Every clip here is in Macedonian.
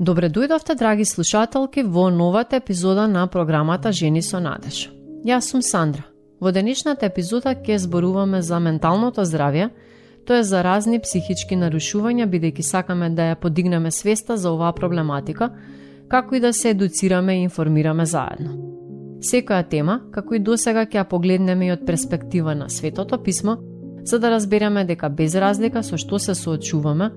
Добре дојдовте, драги слушателки, во новата епизода на програмата Жени со надеж. Јас сум Сандра. Во денешната епизода ќе зборуваме за менталното здравје, тоа е за разни психички нарушувања, бидејќи сакаме да ја подигнеме свеста за оваа проблематика, како и да се едуцираме и информираме заедно. Секоја тема, како и досега, ќе ја погледнеме и од перспектива на Светото писмо, за да разбереме дека без разлика со што се соочуваме,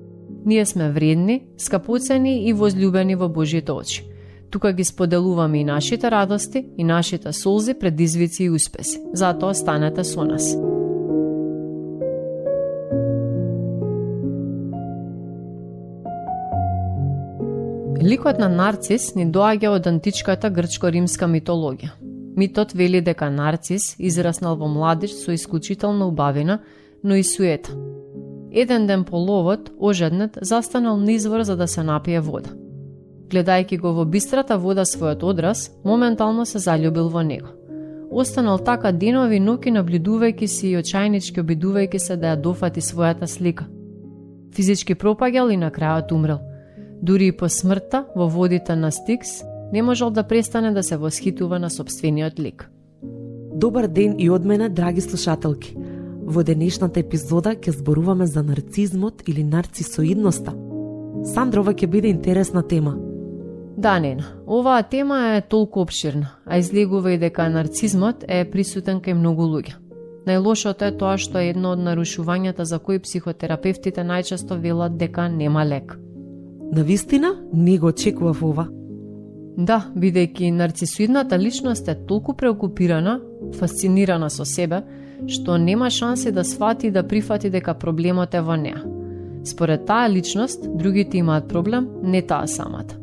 ние сме вредни, скапоцени и возлюбени во Божјите очи. Тука ги споделуваме и нашите радости, и нашите солзи, предизвици и успеси. Затоа останете со нас. Ликот на Нарцис ни доаѓа од античката грчко-римска митологија. Митот вели дека Нарцис израснал во младеж со исклучителна убавина, но и суета. Еден ден по ловот, ожеднет, застанал на извор за да се напие вода. Гледајќи го во бистрата вода својот одраз, моментално се заљубил во него. Останал така денови и ноќи наблюдувајќи се и очајнички обидувајќи се да ја дофати својата слика. Физички пропаѓал и на крајот умрел. Дури и по смртта, во водите на Стикс, не можел да престане да се восхитува на сопствениот лик. Добар ден и од мене, драги слушателки. Во денешната епизода ќе зборуваме за нарцизмот или нарцисоидноста. Сандра, ова ќе биде интересна тема. Да, Нена, оваа тема е толку опширна, а излегува и дека нарцизмот е присутен кај многу луѓе. Најлошото е тоа што е едно од нарушувањата за кои психотерапевтите најчесто велат дека нема лек. Навистина, не го очекував ова. Да, бидејќи нарцисоидната личност е толку преокупирана, фасцинирана со себе, што нема шанси да свати и да прифати дека проблемот е во неа. Според таа личност, другите имаат проблем, не таа самата.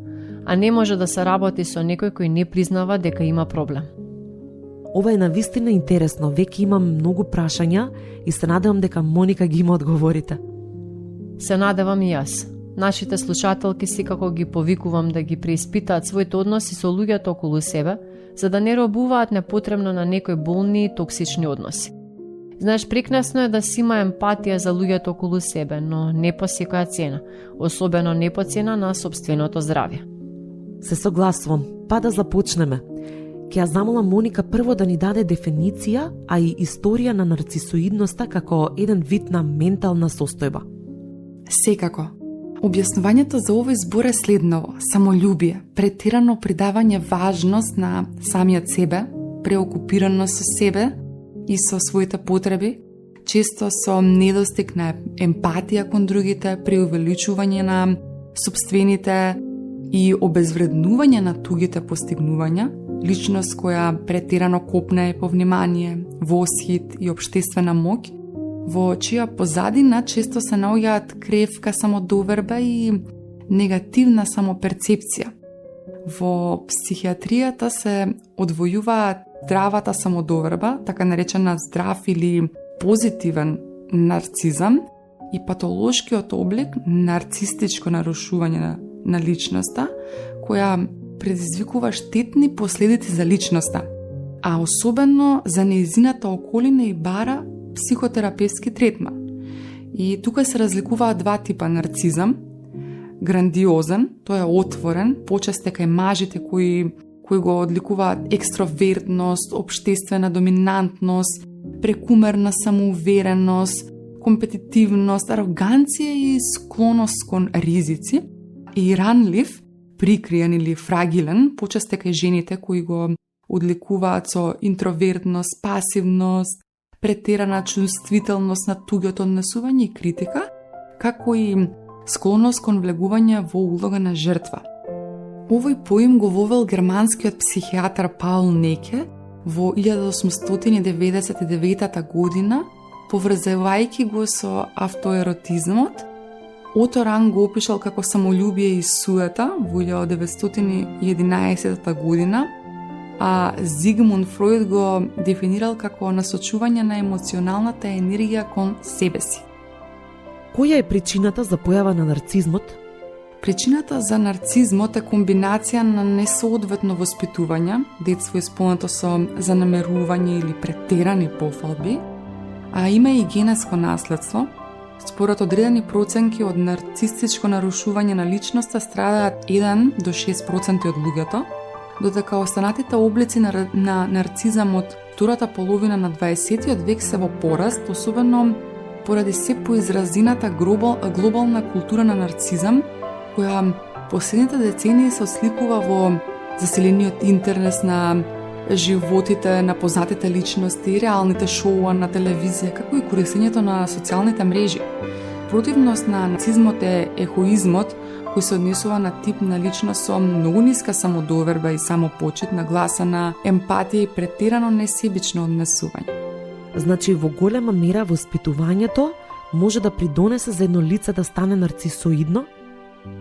А не може да се работи со некој кој не признава дека има проблем. Ова е навистина интересно, веќе имам многу прашања и се надевам дека Моника ги има одговорите. Се надевам и јас. Нашите слушателки секако ги повикувам да ги преиспитаат своите односи со луѓето околу себе, за да не робуваат непотребно на некои болни и токсични односи. Знаеш, прекрасно е да си има емпатија за луѓето околу себе, но не по секоја цена, особено не по цена на сопственото здравје. Се согласувам, па да започнеме. Ќе ја замолам Моника прво да ни даде дефиниција, а и историја на нарцисоидноста како еден вид на ментална состојба. Секако. Објаснувањето за овој збор е следново: самолюбие, претирано придавање важност на самиот себе, преокупираност со себе и со своите потреби, често со недостиг на емпатија кон другите, преувеличување на сопствените и обезвреднување на тугите постигнувања, личност која претерано копне по внимание, восхит и општествена моќ, во чија позадина често се наоѓаат кревка самодоверба и негативна самоперцепција. Во психијатријата се одвојуваат здравата самодоверба, така наречена здрав или позитивен нарцизам, и патолошкиот облик нарцистичко нарушување на личноста, која предизвикува штетни последици за личноста, а особено за нејзината околина и бара психотерапевски третман. И тука се разликуваат два типа нарцизам. Грандиозен, тој е отворен, почесто кај мажите кои го одликуваат екстровертност, општествена доминантност, прекумерна самоувереност, компетитивност, ароганција и склоност кон ризици. И ранлив, прикриен или фрагилен, почесто кај жените кои го одликуваат со интровертност, пасивност, претерана чувствителност на туѓото однесување и критика, како и склоност кон влегување во улога на жртва. Овој поим го вовел германскиот психијатар Паул Неке во 1899 година, поврзевајќи го со автоеротизмот. Оторан го опишал како самолюбие и суета во 1911 година, а Зигмунд Фройд го дефинирал како насочување на емоционалната енергија кон себе си. Која е причината за појава на нарцизмот? Причината за нарцизмот е комбинација на несоодветно воспитување, детство исполнето со занемерување или претерани пофалби, а има и генетско наследство, Според одредени проценки од нарцистичко нарушување на личноста страдаат 1 до 6% од луѓето, додека останатите облици на нарцизам од втората половина на 20-тиот век се во пораст, особено поради се поизразината глобална култура на нарцизам, која последните децении се осликува во заселениот интернет на животите на познатите личности, реалните шоуа на телевизија, како и користењето на социјалните мрежи. Противност на нацизмот е егоизмот, кој се однесува на тип на личност со многу ниска самодоверба и самопочит, нагласена емпатија и претерано несебично однесување. Значи, во голема мера воспитувањето може да придонесе за едно лице да стане нарцисоидно?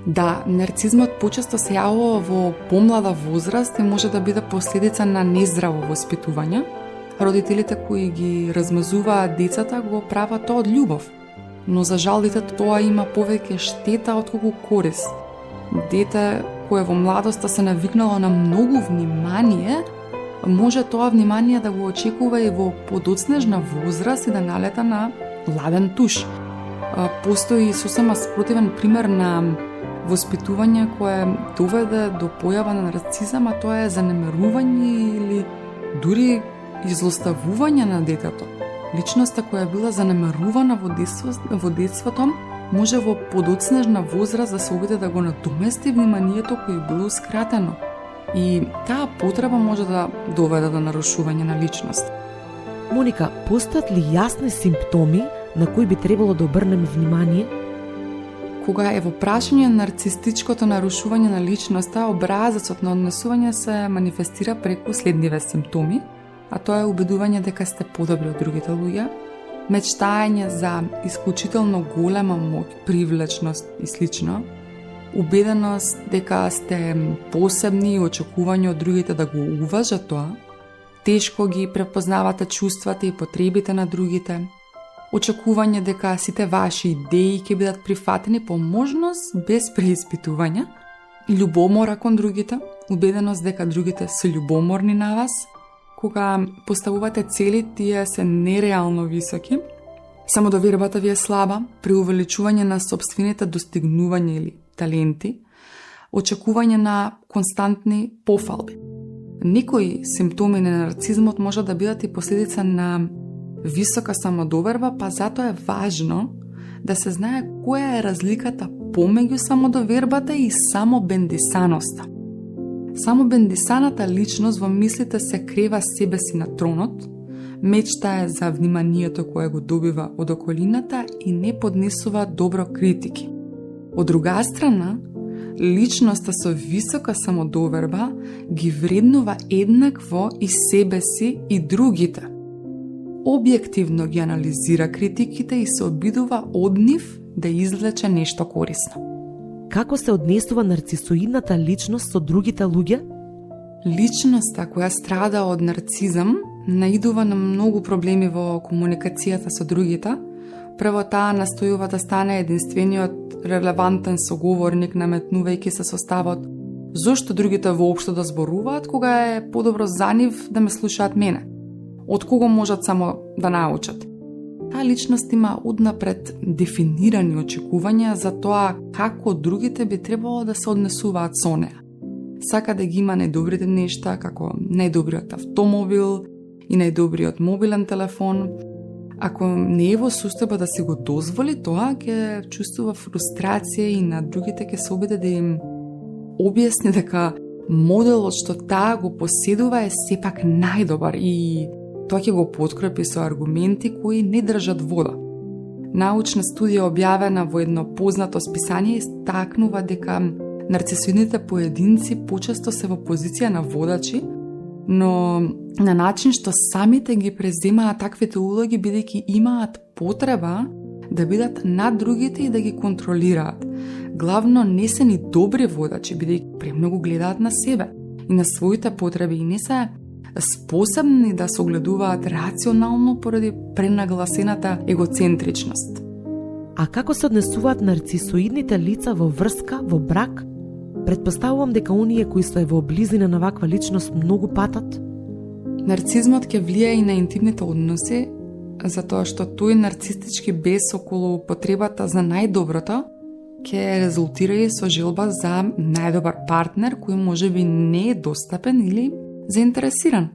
Да, нарцизмот почесто се јавува во помлада возраст и може да биде последица на нездраво воспитување. Родителите кои ги размазуваат децата го прават тоа од љубов, но за жал детето тоа има повеќе штета отколку корист. Дете кое во младоста се навикнало на многу внимание, може тоа внимание да го очекува и во подоцнежна возраст и да налета на ладен туш. Постои сосема спротивен пример на воспитување кое доведе до појава на нарцизам, а тоа е занемерување или дури излоставување на детето. Личноста која била занемерувана во детството може во подоцнежна возраст да се обиде да го надомести вниманието кој било скратено. И таа потреба може да доведе до нарушување на личност. Моника, постојат ли јасни симптоми на кои би требало да обрнеме внимание? Кога е во прашање нарцистичкото нарушување на личноста, образецот на однесување се манифестира преку следниве симптоми, а тоа е убедување дека сте подобри од другите луѓе, мечтање за исклучително голема моќ, привлечност и слично, убеденост дека сте посебни и очекување од другите да го уважат тоа, тешко ги препознавате чувствата и потребите на другите, очекување дека сите ваши идеи ќе бидат прифатени по можност без преиспитување, љубомора кон другите, убеденост дека другите се љубоморни на вас, кога поставувате цели, тие се нереално високи, самодовербата ви е слаба, преувеличување на собствените достигнувања или таленти, очекување на константни пофалби. Некои симптоми на нарцизмот може да бидат и последица на висока самодоверба, па затоа е важно да се знае која е разликата помеѓу самодовербата и самобендисаноста. Самобендисаната личност во мислите се крева себе си на тронот, мечтае за вниманието кое го добива од околината и не поднесува добро критики. Од друга страна, личноста со висока самодоверба ги вреднува еднакво и себе си и другите. Објективно ги анализира критиките и се обидува од нив да извлече нешто корисно. Како се однесува нарцисоидната личност со другите луѓе? Личноста која страда од нарцизам наидува на многу проблеми во комуникацијата со другите. Прво таа настојува да стане единствениот релевантен соговорник, наметнувајќи се составот зошто другите воопшто да зборуваат кога е подобро за нив да ме слушаат мене, од кого можат само да научат. Таа личност има однапред дефинирани очекувања за тоа како другите би требало да се однесуваат со неа. Сака да ги има најдобрите нешта, како најдобриот автомобил и најдобриот мобилен телефон. Ако не е во состојба да се го дозволи тоа, ќе чувствува фрустрација и на другите ќе се обиде да им објасни дека моделот што таа го поседува е сепак најдобар и тоа ќе го подкрепи со аргументи кои не држат вода. Научна студија објавена во едно познато списание истакнува дека нарцисоидните поединци почесто се во позиција на водачи, но на начин што самите ги преземаат таквите улоги бидејќи имаат потреба да бидат над другите и да ги контролираат. Главно не се ни добри водачи бидејќи премногу гледаат на себе и на своите потреби и не се способни да се огледуваат рационално поради пренагласената егоцентричност. А како се однесуваат нарцисоидните лица во врска, во брак? Предпоставувам дека оние кои се во близина на ваква личност многу патат. Нарцизмот ќе влијае и на интимните односи, затоа што тој нарцистички бес околу потребата за најдоброто ќе резултира и со желба за најдобар партнер кој можеби не е достапен или заинтересиран.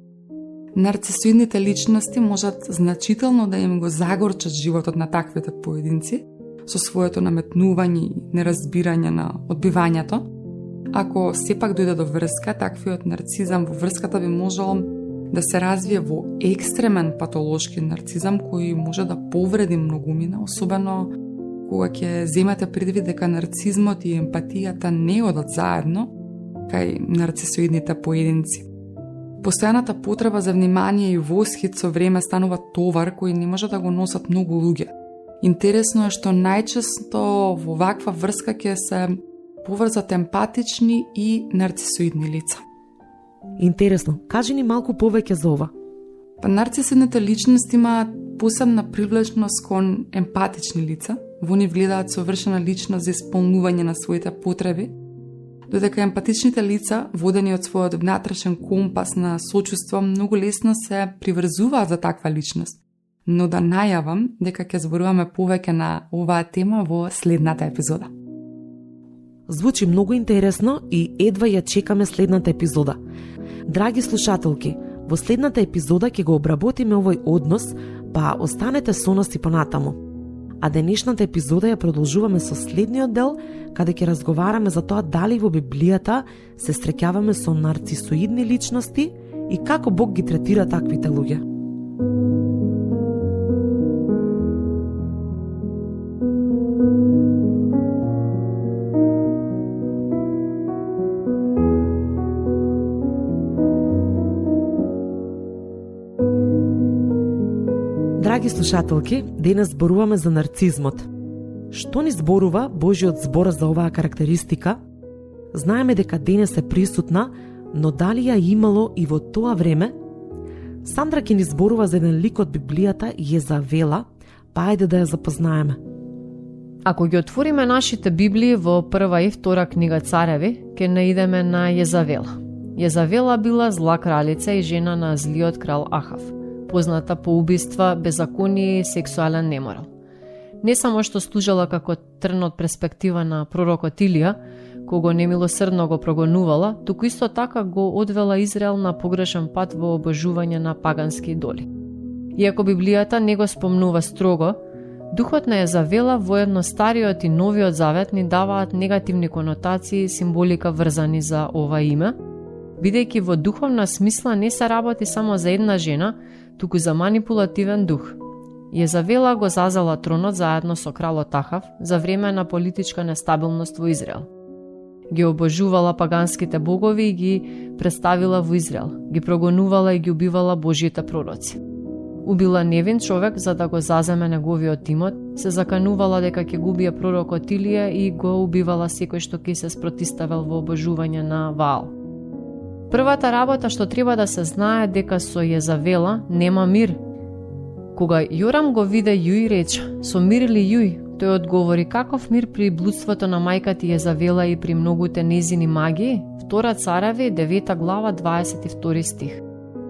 Нарцисоидните личности можат значително да им го загорчат животот на таквите поединци со своето наметнување и неразбирање на одбивањето. Ако сепак дојде до врска, таквиот нарцизам во врската би можел да се развие во екстремен патолошки нарцизам кој може да повреди многумина, особено кога ќе земете предвид дека нарцизмот и емпатијата не одат заедно кај нарцисоидните поединци. Постојаната потреба за внимание и восхит со време станува товар кој не може да го носат многу луѓе. Интересно е што најчесто во ваква врска ќе се поврзат емпатични и нарцисоидни лица. Интересно, кажи ни малку повеќе за ова. Нарцисоидните личности имаат посебна привлечност кон емпатични лица, во нив гледаат совршена личност за исполнување на своите потреби, додека емпатичните лица, водени од својот внатрешен компас на сочувство, многу лесно се приврзуваат за таква личност. Но да најавам дека ќе зборуваме повеќе на оваа тема во следната епизода. Звучи многу интересно и едва ја чекаме следната епизода. Драги слушателки, во следната епизода ќе го обработиме овој однос, па останете со нас и понатаму. А денешната епизода ја продолжуваме со следниот дел, каде ќе разговараме за тоа дали во Библијата се среќаваме со нарцисоидни личности и како Бог ги третира таквите луѓе. Драги слушателки, денес зборуваме за нарцизмот. Што ни зборува Божиот збор за оваа карактеристика? Знаеме дека денес е присутна, но дали ја имало и во тоа време? Сандра ќе ни зборува за еден лик од Библијата, Језавела, па ајде да ја запознаеме. Ако ги отвориме нашите Библии во прва и втора книга Цареви, ќе наидеме на Језавела. Језавела била зла кралица и жена на злиот крал Ахав, позната по убиства, беззаконие и сексуален неморал. Не само што служела како трн од перспектива на пророкот Илија, кого немилосрдно го прогонувала, туку исто така го одвела Израел на погрешен пат во обожување на пагански идоли. Иако Библијата не го спомнува строго, духот на Језавела воедно Стариот и Новиот Завет ни даваат негативни конотации и символика врзани за ова име, бидејќи во духовна смисла не се работи само за една жена, туку за манипулативен дух. Језавела го зазела тронот заедно со кралот Ахав за време на политичка нестабилност во Израел. Ги обожувала паганските богови и ги представила во Израел, ги прогонувала и ги убивала Божјите пророци. Убила невин човек за да го заземе неговиот имот, се заканувала дека ќе го убие пророкот Илија и го убивала секој што ќе се спротиставил во обожување на Ваал. Првата работа што треба да се знае дека со Језавела нема мир. Кога Јорам го виде Јуј рече: "Со мир ли Јуј?" Тој одговори: "Каков мир при блудството на мајка ти Језавела и при многуте незини магии?" Втора Цареви, 9 глава, 22 стих.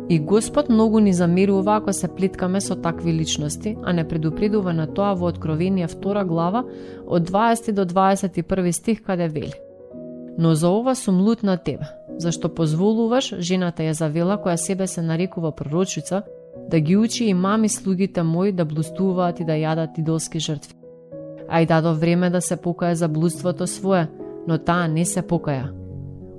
И Господ многу ни замерува ако се плеткаме со такви личности, а не предупредува на тоа во Откровение 2 глава од 20 до 21 стих каде вели: "Но за ова сум лут на тебе, зашто позволуваш жената Језавела, која себе се нарекува пророчица, да ги учи и мами слугите мои да блустуваат и да јадат идолски жртви. А и дадов време да се покае за блудството свое, но таа не се покаја."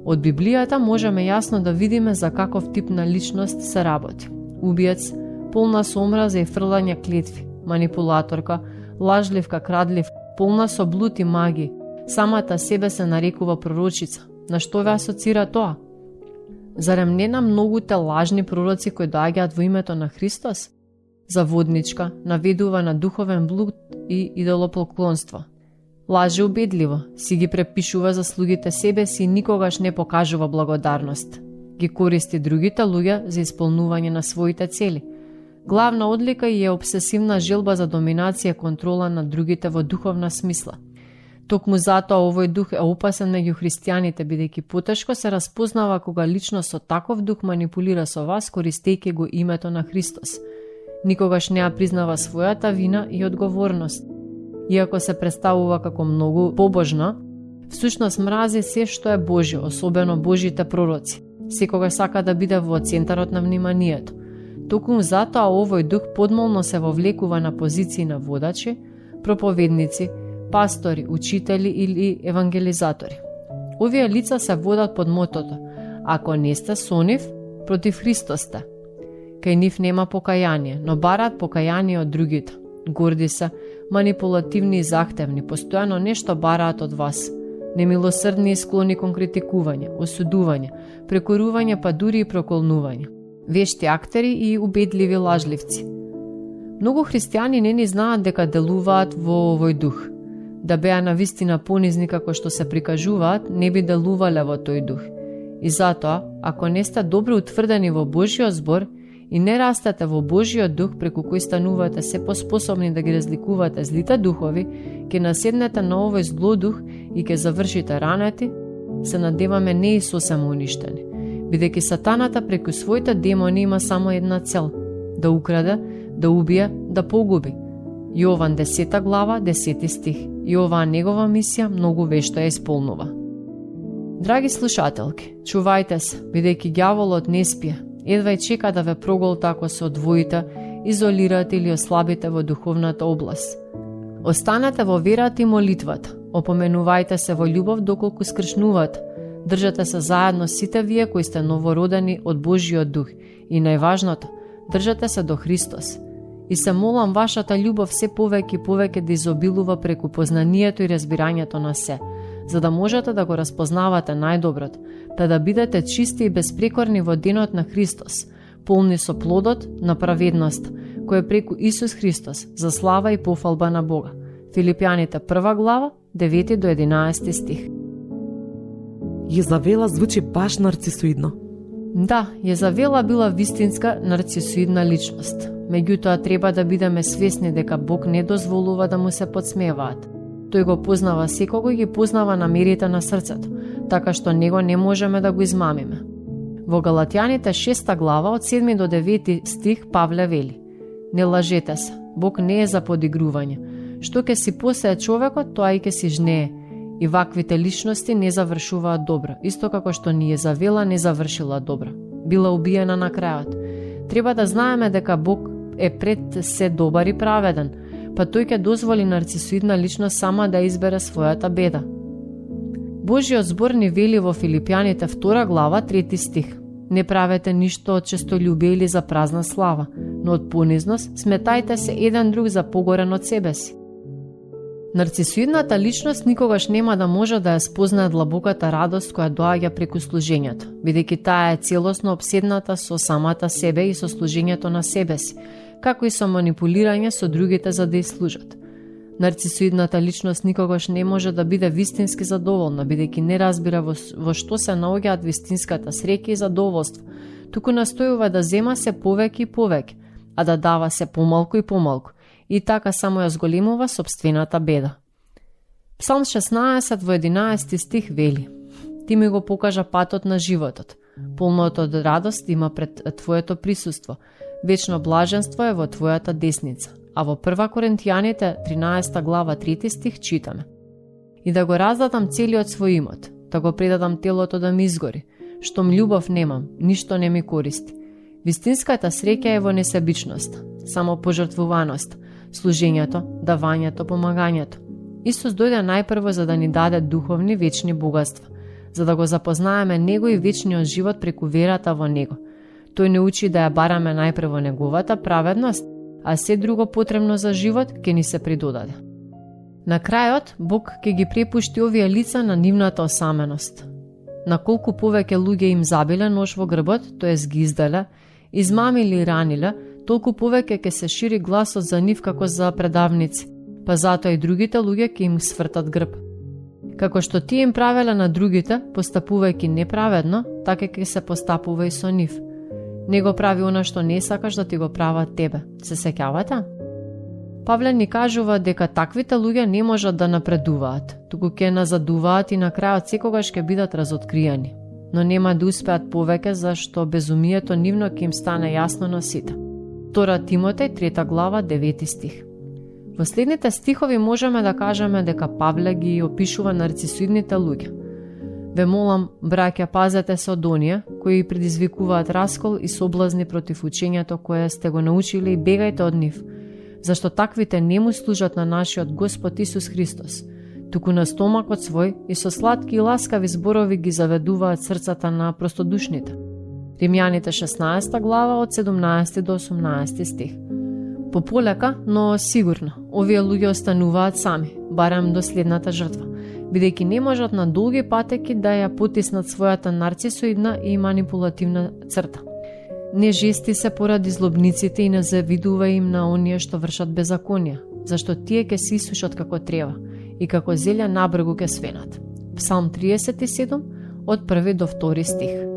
Од Библијата можеме јасно да видиме за каков тип на личност се работи. Убиец, полна со омраза и фрлање клетви, манипулаторка, лажливка, крадлив, полна со блуд и маги, самата себе се нарекува пророчица. На што ве асоцира тоа? Зарем не на многуте лажни пророци кои доаѓаат во името на Христос? Заводничка, наведува на духовен блуд и идолопоклонство. Лаже убедливо, си ги препишува заслугите себе си и никогаш не покажува благодарност. Ги користи другите луѓе за исполнување на своите цели. Главна одлика е обсесивна желба за доминација и контрола на другите во духовна смисла. Токму затоа овој дух е опасен меѓу христијаните, бидејќи потешко се распознава кога лично со таков дух манипулира со вас, користејќи го името на Христос. Никогаш не ја признава својата вина и одговорност. Иако се представува како многу побожна, всушност мрази се што е Божјо, особено Божите пророци. Секогаш сака да биде во центарот на вниманието. Токму затоа овој дух подмолно се вовлекува на позиции на водачи, проповедници, пастори, учители или евангелизатори. Овие лица се водат под мотото: ако не сте со нив, против Христос сте. Кај нив нема покаяние, но бараат покаяние од другите. Горди се, манипулативни и захтевни, постојано нешто бараат од вас. Немилосрдни и склони кон критикување, осудување, прекорување, па дури и проколнување. Вешти актери и убедливи лажливци. Многу христијани не ни знаат дека делуваат во овој дух. Да беа навистина понизни како што се прикажуваат, не би делувале во тој дух. И затоа, ако не сте добро утврдени во Божјиот збор и не растете во Божјиот дух преку кој станувате се поспособни да ги разликувате злите духови, ќе наседнете на овој зло дух и ќе завршите ранети, се надеваме не и сосема уништени. Бидејќи сатаната преку своите демони има само една цел: да украде, да убие, да погуби. Јован 10 глава, 10 стих. И оваа негова мисија многу вешто ја исполнува. Драги слушателки, чувајте се, бидејќи ѓаволот не спие. Едва и чека да ве проголта ако се одвоите, изолирате или ослабите во духовната област. Останете во верата и молитвата. Опоменувајте се во љубов доколку скршнувате. Држате се заедно сите вие кои сте новородени од Божјиот дух. И најважното, држате се до Христос. И се молам вашата љубов се повеќе и повеќе да изобилува преку познанието и разбирањето на се, за да можете да го разпознавате најдоброто, та да бидете чисти и безпрекорни во денот на Христос, полни со плодот на праведност, кој е преку Исус Христос, за слава и пофалба на Бога. Филипјаните 1 глава, 9 до 11 стих. Језавела звучи баш нарцисоидно. Да, Језавела била вистинска нарцисоидна личност. Меѓутоа треба да бидеме свесни дека Бог не дозволува да му се подсмеваат. Тој го познава секого и ги познава намерите на срцето, така што него не можеме да го измамиме. Во Галатјаните 6 глава од 7 до 9 стих Павле вели: не лажете се, Бог не е за подигрување. Што ќе си посее човекот, тоа и ќе си жнее. И ваквите личности не завршуваат добро, исто како што ни Језавела не завршила добро. Била убиена на крајот. Треба да знаеме дека Бог е пред се добар и праведен, па тој ќе дозволи нарцисоидна личност сама да избере својата беда. Божјиот збор ни вели во Филипјаните 2 глава 3 стих: не правете ништо од честолюбие или за празна слава, но од понизност сметајте се еден друг за погорен од себе си. Нарцисоидната личност никогаш нема да може да ја спознае длабоката радост која доаѓа преку служењето, бидејќи таа е целосно обседната со самата себе и со служењето на себе си, како и со манипулирање со другите за да ја служат. Нарцисоидната личност никогаш не може да биде вистински задоволна, бидејќи не разбира во што се наоѓаат вистинската среќа и задоволство, туку настојува да зема се повеќе и повеќе, а да дава се помалку и помалку, и така само ја зголемува собствената беда. Псалм 16 во 11 стих вели: ти ми го покажа патот на животот, полното од радост има пред твоето присуство, вечно блаженство е во твојата десница. А во 1 Коринтијаните 13 глава 3 стих читаме: и да го раздадам целиот свој имот, да го предадам телото да ми изгори, штом љубов немам, ништо не ми користи. Вистинската среќа е во несебичност, само пожртвуваност, служењето, давањето, помагањето. Исус дојде најпрво за да ни даде духовни вечни богатства, за да го запознаеме Него и вечниот живот преку верата во Него. Тој не учи да ја бараме најпрво Неговата праведност, а се друго потребно за живот ќе ни се придодаде. На крајот, Бог ќе ги препушти овие лица на нивната осаменост. На колку повеќе луѓе им забиле нож во грбот, тоест ги изделе, измамили и раниле, толку повеќе ќе се шири гласот за нив како за предавници, па затоа и другите луѓе ќе им свртат грб. Како што тие им правеле на другите, постапувајќи неправедно, така ќе се постапува и со нив. Не го прави она што не сакаш да ти го прават тебе. Се сеќавате? Павле ни кажува дека таквите луѓе не можат да напредуваат, туку ќе назадуваат и на крајот секогаш ќе бидат разоткриени. Но нема да успеат повеќе зашто безумието нивно ќе им стане јасно на сите. 2 Тимотеј 3 глава 9 стих. Во следните стихови можеме да кажеме дека Павле ги опишува нарцисоидните луѓе. Ве молам, браќа, пазете се од оние кои предизвикуваат раскол и соблазни против учењето кое сте го научили и бегајте од нив, зашто таквите не му служат на нашиот Господ Исус Христос, туку на стомакот свој и со сладки и ласкави зборови ги заведуваат срцата на простодушните. Римјаните 16 глава од 17 до 18 стих. Пополека, но сигурно, овие луѓе остануваат сами, барем до следната жртва, бидејќи не можат на долги патеки да ја потиснат својата нарцисоидна и манипулативна црта. Не жести се поради злобниците и не завидува им на оние што вршат беззаконија, зашто тие ќе се исушат како трева и како зелја на брегу ќе свенат. Псалм 37 од 1 до 2 стих.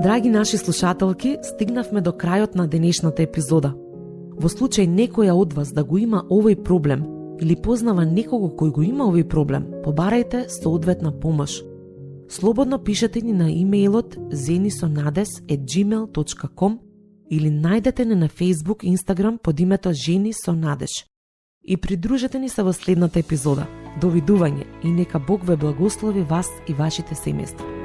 Драги наши слушателки, стигнавме до крајот на денешната епизода. Во случај некоја од вас да го има овој проблем или познава некого кој го има овој проблем, побарајте соодветна помош. Слободно пишете ни на имејлот zenisonades@gmail.com или најдете не на Facebook и Instagram под името Жени со надеж. И придружете ни се во следната епизода. Довидување и нека Бог ве благослови вас и вашите семејства.